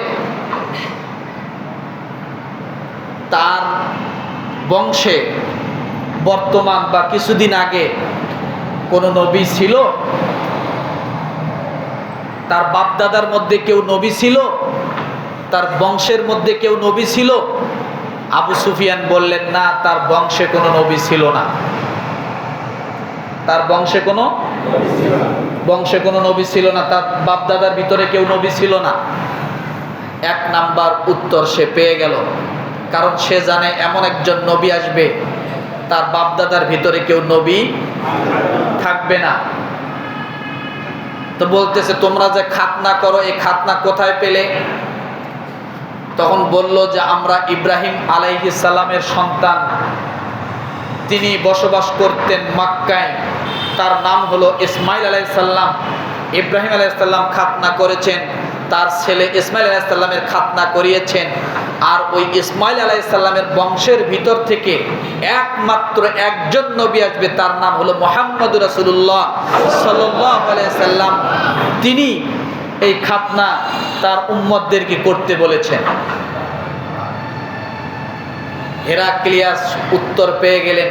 তার বংশে বর্তমান বা কিছুদিন আগে কোন নবী ছিল? তার বাপ দাদার মধ্যে কেউ নবী ছিল? তার বংশের মধ্যে কেউ নবী ছিল? আবু সুফিয়ান বললেন, না, তার বংশে কোনো নবী ছিল না। তার বংশে কোনো নবী ছিল না, তার বাপ দাদার ভিতরে কেউ নবী ছিল না। এক নাম্বার উত্তর সে পেয়ে গেল, কারণ সে জানে এমন একজন নবী আসবে তার বাপ দাদার ভিতরে কেউ নবী থাকবে না। তো বলতেছে, তোমরা যে খাতনা করো, এই খাতনা কোথায় পেলে? তখন বলল যে আমরা ইব্রাহিম আলাইহিস সালামের সন্তান, তিনি বসবাস করতেন মক্কায়, তার নাম হলো ইসমাইল আলাইহিস সালাম। ইব্রাহিম আলাইহিস সালাম খাতনা করেছেন, তার ছেলে ইসমাইল আলাইহিস সালামের খাতনা করিয়েছেন। আর ওই ইসমাইল আলাইহিস সালামের বংশের ভিতর থেকে একমাত্র একজন নবী আসবে, তার নাম হলো মুহাম্মদুর রাসূলুল্লাহ সাল্লাল্লাহু আলাইহি সাল্লাম। তিনি এই খাতনা তার উম্মতদেরকে করতে বলেছেন। হিরাক্লিয়াস উত্তর পেয়ে গেলেন,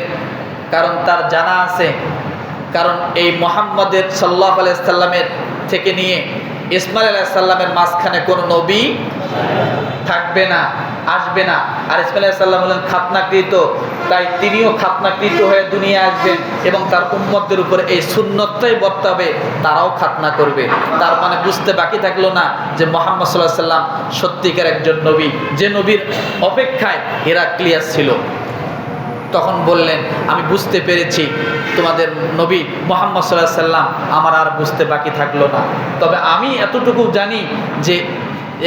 কারণ তার জানা আছে, কারণ এই মুহাম্মদের সাল্লাল্লাহু আলাইহি সাল্লামের থেকে নিয়ে ইসমাইল আলাইহিস সালামের মাঝখানে কোনো নবী থাকবে না, আসবে না। আর ইসমাইল আলাইহিস সালাম হলেন খাতনাকৃত, তাই তিনিও খাতনাকৃত হয়ে দুনিয়া আসবেন এবং তার উম্মতদের উপরে এই সুন্নতটাই বর্তাবে, তারাও খাতনা করবে। তার মানে বুঝতে বাকি থাকলো না যে মুহাম্মদ সাল্লাল্লাহু আলাইহি সাল্লাম সত্যিকার একজন নবী, যে নবীর অপেক্ষায় হিরাক্লিয়াস ছিল। তখন বললেন, আমি বুঝতে পেরেছি তোমাদের নবী মুহাম্মদ সাল্লাল্লাহু আলাইহি সাল্লাম, আমার আর বুঝতে বাকি থাকলো না। তবে আমি এতটুকু জানি যে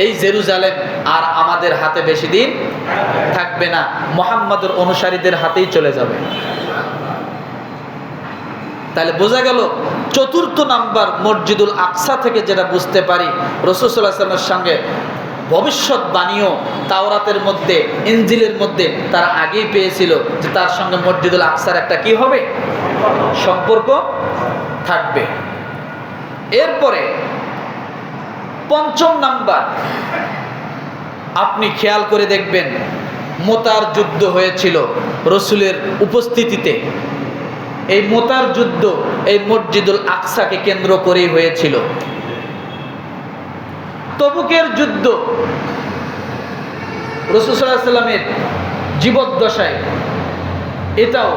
এই জেরুজালেম আর আমাদের হাতে বেশি দিন থাকবে না, মুহাম্মদের অনুসারীদের হাতেই চলে যাবে। তাহলে বোঝা গেল চতুর্থ নাম্বার মসজিদুল আকসা থেকে যেটা বুঝতে পারি, রাসূল সাল্লাল্লাহু আলাইহি ওয়াসাল্লামের সঙ্গে ভবিষ্যৎবাণীও তাওরাতের মধ্যে, ইনজিলের মধ্যে তারা আগেই পেয়েছিল যে তার সঙ্গে মসজিদুল আকসার একটা কি হবে, সম্পর্ক থাকবে। এরপরে পঞ্চম নাম্বার, আপনি খেয়াল করে দেখবেন মোতার যুদ্ধ হয়েছিল রসুলের উপস্থিতিতে। এই মোতার যুদ্ধ এই মসজিদুল আকসাকে কেন্দ্র করেই হয়েছিল। তবুকের যুদ্ধ রাসূল সাল্লাল্লাহু আলাইহি ওয়াসাল্লামের জীবদ্দশায়, এটাও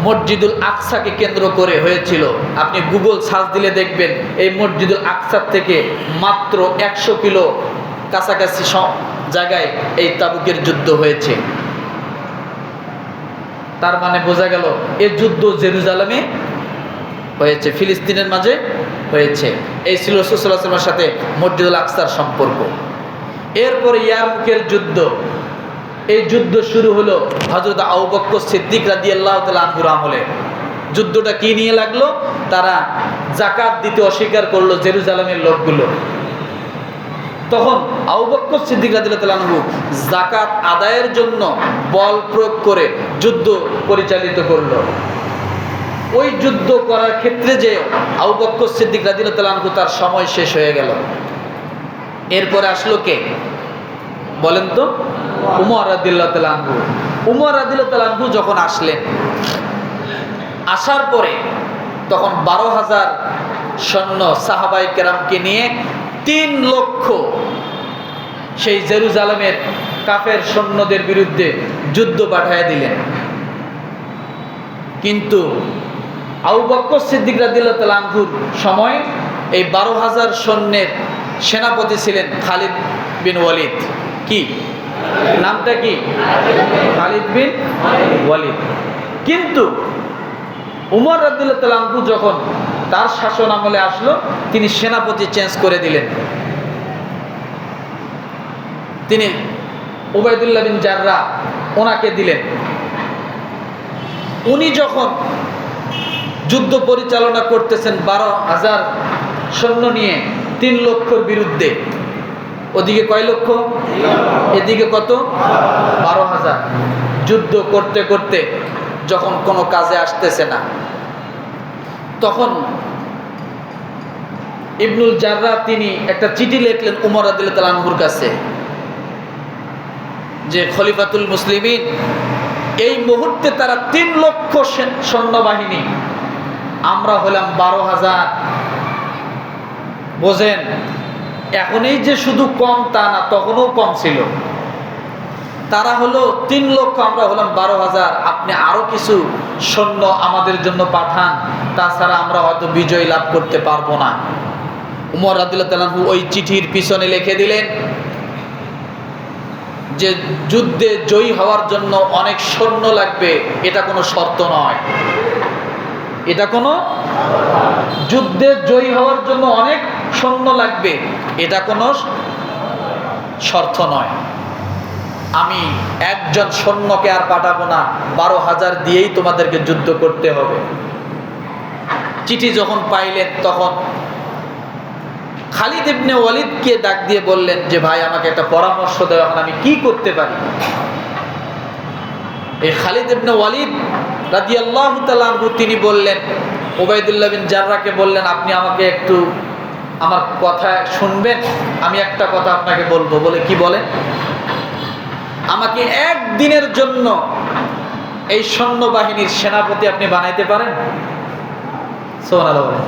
মসজিদুল আকসাকে কেন্দ্র করে হয়েছিল। আপনি গুগল সার্চ দিলে দেখবেন এই মসজিদুল আকসার থেকে মাত্র 100 কিলো কাছাকাছি জায়গায় এই তাবুকের যুদ্ধ হয়েছে। তার মানে বোঝা গেল এই যুদ্ধ জেরুজালেমে হয়েছে, ফিলিস্তিনের মাঝে হয়েছে। এই ছিল রাসূল সাল্লাল্লাহু আলাইহি ওয়াসাল্লামের সাথে মসজিদুল আকসার সম্পর্ক। এরপরে ইয়ারমুকের যুদ্ধ, এই যুদ্ধ শুরু হলো হযরত আবু বকর সিদ্দিক রাদিয়াল্লাহু তাআলা আনহুর আমলে। যুদ্ধটা কি নিয়ে লাগলো? তারা যাকাত দিতে অস্বীকার করলো জেরুজালেমের লোকগুলো। তখন আবু বকর সিদ্দিক রাদিয়াল্লাহু তাআলা আনহু যাকাত আদায়ের জন্য বল প্রয়োগ করে যুদ্ধ পরিচালিত করলো। ওই যুদ্ধ করার ক্ষেত্রে যে আবু বকর সিদ্দিক রাদিয়াল্লাহু তাআলা আনহু তার সময় শেষ হয়ে গেল। এরপরে আসলো কে বলেন তো? উমর রাদিয়াল্লাহু তাআলা আনহু। উমর রাদিয়াল্লাহু তাআলা আনহু যখন আসলেন, আসার পরে তখন 12,000 সৈন্য সাহাবায়ে কেরামকে নিয়ে 3 লক্ষ সেই জেরুজালেমের কাফের সৈন্যদের বিরুদ্ধে যুদ্ধ পাঠিয়ে দিলেন। কিন্তু আবু বকর সিদ্দিক রাদিয়াল্লাহু তাআলা আনহুর সময় এই 12,000 সৈন্যের সেনাপতি ছিলেন খালিদ বিন ওয়ালিদ। কি নামটা? কি খালিদ বিন ওয়ালিদ। কিন্তু উমর রাদিয়াল্লাহু তাআলা আনহু যখন তার শাসন আমলে আসলো, তিনি সেনাপতি চেঞ্জ করে দিলেন। তিনি উবাইদুল্লাহ বিন জাররাহ ওনাকে দিলেন। উনি যখন যুদ্ধ পরিচালনা করতেছেন 12,000 সৈন্য নিয়ে 3 লক্ষর বিরুদ্ধে, ওদিকে কয় লক্ষ, এদিকে কত, 12,000। যুদ্ধ করতে করতে যখন কোনো কাজে আসতেছে না, তখন ইবনুল জাররাহ তিনি একটা চিঠি লিখলেন উমর রাদিয়াল্লাহু তাআলা আনহুর কাছে যে খলিফাতুল মুসলিমিন, এই মুহূর্তে তারা 3 লক্ষ সৈন্যবাহিনী, আমরা হলাম 12,000। বোঝেন, এখন এই যে শুধু কম তা না, তখনও কম ছিল। তারা হলো 3 লক্ষ, আমরা হলাম 12,000। আপনি আরো কিছু সৈন্য আমাদের জন্য পাঠান, তাছাড়া আমরা হয়তো বিজয় লাভ করতে পারবো না। উমর রাদিয়াল্লাহু তাআলা আনহু ওই চিঠির পিছনে লিখে দিলেন যে যুদ্ধে জয়ী হওয়ার জন্য অনেক সৈন্য লাগবে, এটা কোনো শর্ত নয়। এটা কোনো যুদ্ধে জয়ী হওয়ার জন্য অনেক সৈন্য লাগবে, এটা কোনো শর্ত নয়। আমি একজন সৈন্যকে আর পাঠাবো না, 12,000 দিয়েই তোমাদেরকে যুদ্ধ করতে হবে। চিঠি যখন পাইলেন, তখন খালিদ ইবনে ওয়ালিদকে ডাক দিয়ে বললেন যে ভাই, আমাকে একটা পরামর্শ দাও, এখন আমি কি করতে পারি। এই খালিদ ইবনে ওয়ালিদ রাদিয়াল্লাহু তাআলা আনহু তিনি বললেন, উবাইদুল্লাহ বিন জাররাহকে বললেন, আপনি আমাকে একটু আমার কথা শুনবেন, আমি একটা কথা আপনাকে বলবো। বলে কি বলেন? আমাকে 1 দিনের জন্য এই সৈন্যবাহিনীর সেনাপতি আপনি বানাইতে পারেন? সুবহানাল্লাহ বলেন।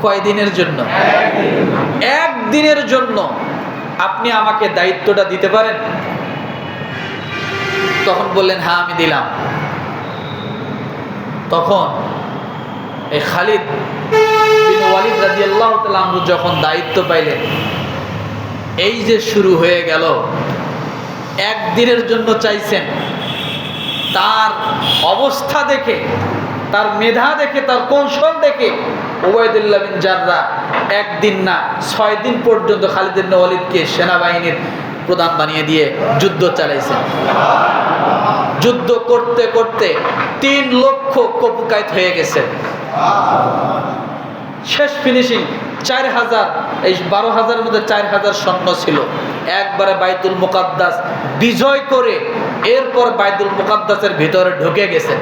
কয় দিনের জন্য? 1 দিনের জন্য আপনি আমাকে দায়িত্বটা দিতে পারেন? তখন বললেন, হ্যাঁ আমি দিলাম। তখন এই খালিদ বিন ওয়ালিদ রাদিয়াল্লাহু তাআলা আনহু যখন দায়িত্ব পাইলেন, এই যে শুরু হয়ে গেল, 1 দিনের জন্য চাইছেন। তার অবস্থা দেখে, তার মেধা দেখে, তার কৌশল দেখে উবাইদুল্লাহ বিন জাররাহ 1 দিন না 6 দিন পর্যন্ত খালিদ ইবনে ওয়ালিদকে সেনাবাহিনীর প্রধান বানিয়ে দিয়ে যুদ্ধ চালাইছেন। যুদ্ধ করতে করতে 3 লক্ষ কপুকায়ত হয়ে গেছে। শেষ ফিনিশিং 4,000, এই 12,000-এর মধ্যে 4,000 সৈন্য ছিল। একবারে বাইতুল মুকাদ্দাস বিজয় করে এরপর বাইতুল মুকাদ্দাসের ভিতরে ঢুকে গেছে।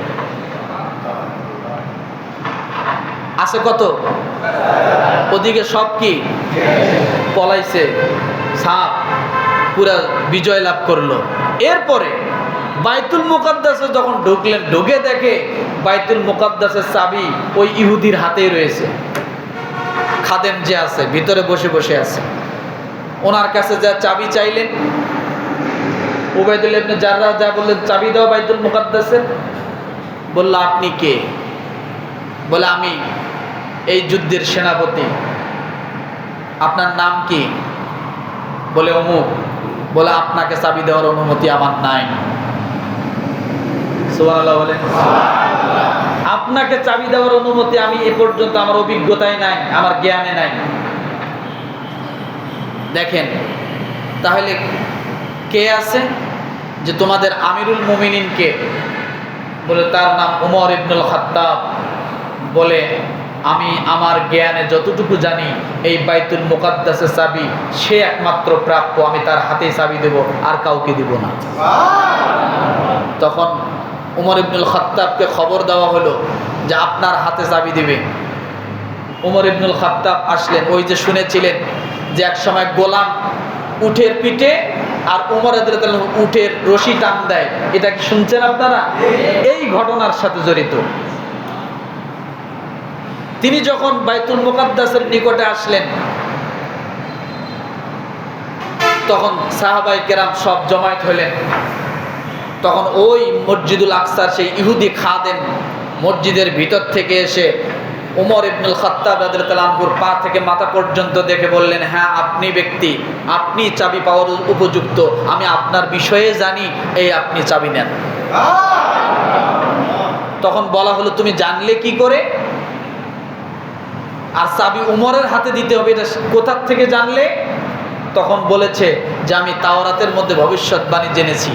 আছে কত? ওদিকে সব কি পলাইছে, সাপ পুরা বিজয় লাভ করলো। এরপরে বাইতুল মুকাদ্দাসে যখন ঢুকলেন, ঢুকে দেখে বাইতুল মুকাদ্দাসের চাবি ওই ইহুদির হাতেই রয়েছে। খাদেম যে আছে ভিতরে বসে বসে আছে, ওনার কাছে যা চাবি চাইলেন, উবাইদুল্লাহ ইবনে জাররাহ যা বললেন, চাবি দাও বাইতুল মুকাদ্দাসের। বলল, আপনি কে? বলে, আমি এই যুদ্ধের সেনাপতি। আপনার নাম কি? বলে, অমুক। বলে, আপনাকে চাবি দেওয়ার অনুমতি আমার নাই। সুবহানাল্লাহ বলেন। আপনাকে চাবি দেওয়ার অনুমতি আমি এ পর্যন্ত আমার অভিজ্ঞতায় নাই, আমার জ্ঞানে নাই। দেখেন তাহলে কে আছে যে তোমাদের আমিরুল মুমিনিন কে? বলে, তার নাম ওমর ইবনুল খাত্তাব। বলে, আমি আমার জ্ঞানে যতটুকু জানি এই বাইতুল মুকাদ্দাসের চাবি সে একমাত্র প্রাপ্য, আমি তার হাতেই চাবি দেব, আর কাউকে দিব না। তখন ওমর ইবনুল খাত্তাবকে খবর দেওয়া হলো যে আপনার হাতে চাবি দিবে। ওমর ইবনুল খাত্তাব আসলেন। ওই যে শুনেছিলেন যে এক সময় গোলাম উটের পিঠে আর ওমর রাদিয়াল্লাহু আনহু উটের রশি টান দেয়, এটা কি শুনছেন আপনারা? এই ঘটনার সাথে জড়িত। তিনি যখন বাইতুল মুকাদ্দাসের নিকটে আসলেন, তখন সাহাবায়ে কেরাম সব জমায়েত হলেন। তখন ওই মসজিদুল আকসার সেই ইহুদি খাদেম মসজিদের ভিতর থেকে এসে ওমর ইবনুল খাত্তাব রাদিয়াল্লাহু আনহুর পা থেকে মাথা পর্যন্ত দেখে বললেন, হ্যাঁ আপনি ব্যক্তি, আপনি চাবি পাওয়ার উপযুক্ত, আমি আপনার বিষয়ে জানি, এই আপনি চাবি নেন। তখন বলা হলো, তুমি জানলে কি করে? আর চাবি উমরের হাতে দিতে হবে, এটা কোথার থেকে জানলে? তখন বলেছে যে আমি তাওরাতের মধ্যে ভবিষ্যৎবাণী জেনেছি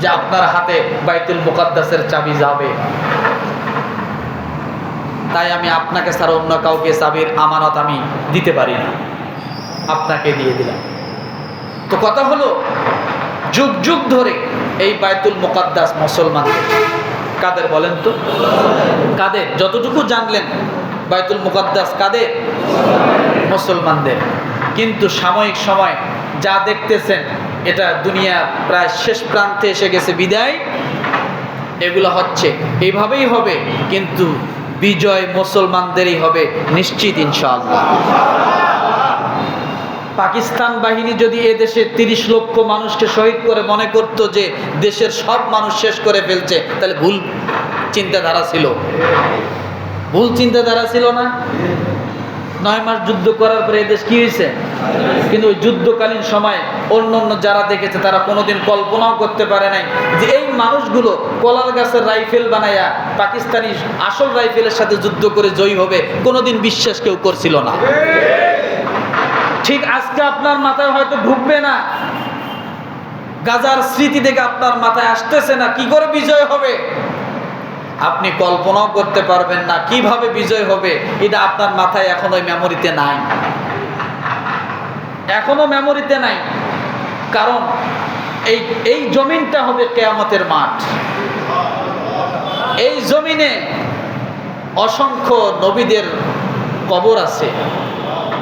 যে আপনার হাতে বাইতুল মুকাদ্দাসের চাবি যাবে, তাই আমি আপনাকে ছাড়া অন্য কাউকে চাবির আমানত আমি দিতে পারি না, আপনাকে দিয়ে দিলাম। তো কথা হলো, যুগ যুগ ধরে এই বাইতুল মুকাদ্দাস মুসলমানদের। কাদের বলেন তো? কাদের? যতটুকু জানলেন বাইতুল মুকাদ্দাস কাদের? মুসলমানদের। কিন্তু সাময়িক সময় যা দেখতেছেন, এটা দুনিয়া প্রায় শেষ প্রান্তে এসে গেছে বিদায়, এগুলো হচ্ছে এইভাবেই হবে, কিন্তু বিজয় মুসলমানদেরই হবে নিশ্চিত ইনশাআল্লাহ। পাকিস্তান বাহিনী যদি এদেশে 30 লক্ষ মানুষকে শহীদ করে মনে করত যে দেশের সব মানুষ শেষ করে ফেলছে, তাহলে ভুল চিন্তাধারা ছিল। ভুল চিন্তাধারা ছিল না? 9 মাস যুদ্ধ করার পরে এদেশ কি হয়েছে? কিন্তু ওই যুদ্ধকালীন সময় অন্য যারা দেখেছে তারা কোনোদিন কল্পনাও করতে পারে নাই যে এই মানুষগুলো কলার গাছের রাইফেল বানায়া পাকিস্তানি আসল রাইফেলের সাথে যুদ্ধ করে জয়ী হবে, কোনোদিন বিশ্বাস কেউ করছিল না। ঠিক আজকে আপনার মাথায় হয়তো ঢুকবে না, গাজার স্মৃতি থেকে আপনার মাথায় আসতেছে না কি করে বিজয় হবে, আপনি কল্পনাও করতে পারবেন না কিভাবে বিজয় হবে, এটা আপনার মাথায় এখনো মেমোরিতে নাই, এখনো মেমোরিতে নাই। কারণ এই জমিনটা হবে কিয়ামতের মাঠ। এই জমিনে অসংখ্য নবীদের কবর আছে,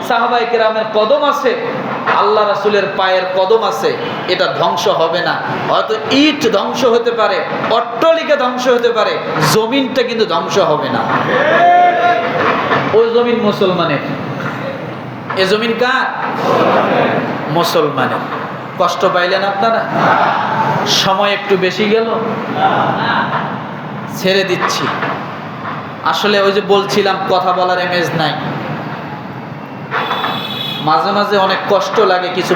সাহাবায়ে কেরামের কদম আছে, আল্লাহ রাসূলের পায়ের কদম আছে। এটা ধ্বংস হবে না। হয়তো ইট ধ্বংস হতে পারে, অট্টালিকা ধ্বংস হতে পারে, জমিনটা কিন্তু ধ্বংস হবে না। ওই জমিন মুসলমানের। এ জমিন কার? মুসলমানের। কষ্ট পাইলেন আপনারা? সময় একটু বেশি গেল, ছেড়ে দিচ্ছি। আসলে ওই যে বলছিলাম কথা বলার এমেজ নাই, মাঝে মাঝে অনেক কষ্ট লাগে কিছু